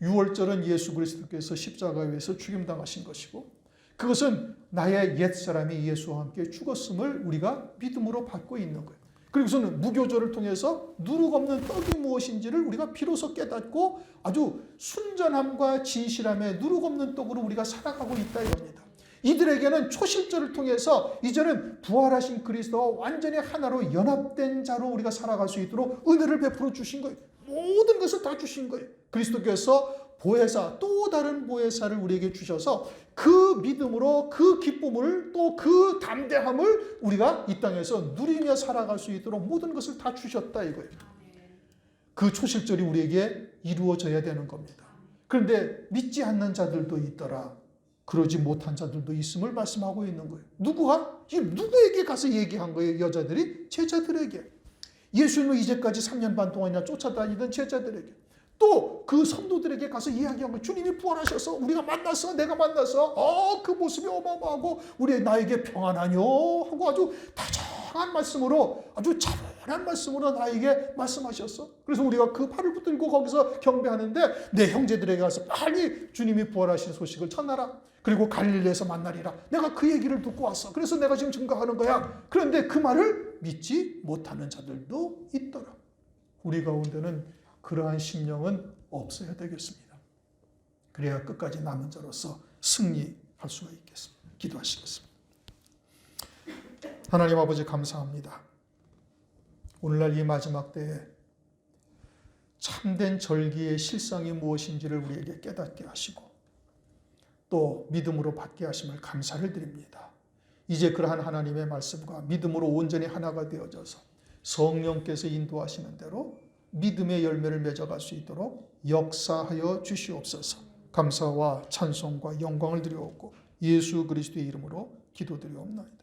유월절은 예수 그리스도께서 십자가에 의해서 죽임당하신 것이고 그것은 나의 옛사람이 예수와 함께 죽었음을 우리가 믿음으로 받고 있는 거예요. 그리고서는 무교절을 통해서 누룩 없는 떡이 무엇인지를 우리가 비로소 깨닫고 아주 순전함과 진실함의 누룩 없는 떡으로 우리가 살아가고 있다 이겁니다. 이들에게는 초실절을 통해서 이제는 부활하신 그리스도와 완전히 하나로 연합된 자로 우리가 살아갈 수 있도록 은혜를 베풀어 주신 거예요. 모든 것을 다 주신 거예요. 그리스도께서 보혜사, 또 다른 보혜사를 우리에게 주셔서 그 믿음으로 그 기쁨을 또 그 담대함을 우리가 이 땅에서 누리며 살아갈 수 있도록 모든 것을 다 주셨다 이거예요. 그 초실절이 우리에게 이루어져야 되는 겁니다. 그런데 믿지 않는 자들도 있더라. 그러지 못한 자들도 있음을 말씀하고 있는 거예요. 누구가? 지금 누구에게 가서 얘기한 거예요? 여자들이? 제자들에게. 예수님을 이제까지 3년 반 동안이나 쫓아다니던 제자들에게. 또 그 성도들에게 가서 이야기한 거예요. 주님이 부활하셔서 우리가 만났어. 내가 만났어. 그 모습이 어마어마하고 나에게 평안하뇨 하고 아주 다정한 말씀으로, 아주 차분한 말씀으로 나에게 말씀하셨어. 그래서 우리가 그 팔을 붙들고 거기서 경배하는데 내 형제들에게 가서 빨리 주님이 부활하신 소식을 전하라. 그리고 갈릴리에서 만나리라. 내가 그 얘기를 듣고 왔어. 그래서 내가 지금 증거하는 거야. 그런데 그 말을 믿지 못하는 자들도 있더라. 우리 가운데는 그러한 심령은 없어야 되겠습니다. 그래야 끝까지 남은 자로서 승리할 수가 있겠습니다. 기도하시겠습니다. 하나님 아버지 감사합니다. 오늘날 이 마지막 때에 참된 절기의 실상이 무엇인지를 우리에게 깨닫게 하시고 또 믿음으로 받게 하심을 감사를 드립니다. 이제 그러한 하나님의 말씀과 믿음으로 온전히 하나가 되어져서 성령께서 인도하시는 대로 믿음의 열매를 맺어갈 수 있도록 역사하여 주시옵소서. 감사와 찬송과 영광을 드리옵고 예수 그리스도의 이름으로 기도드리옵나이다.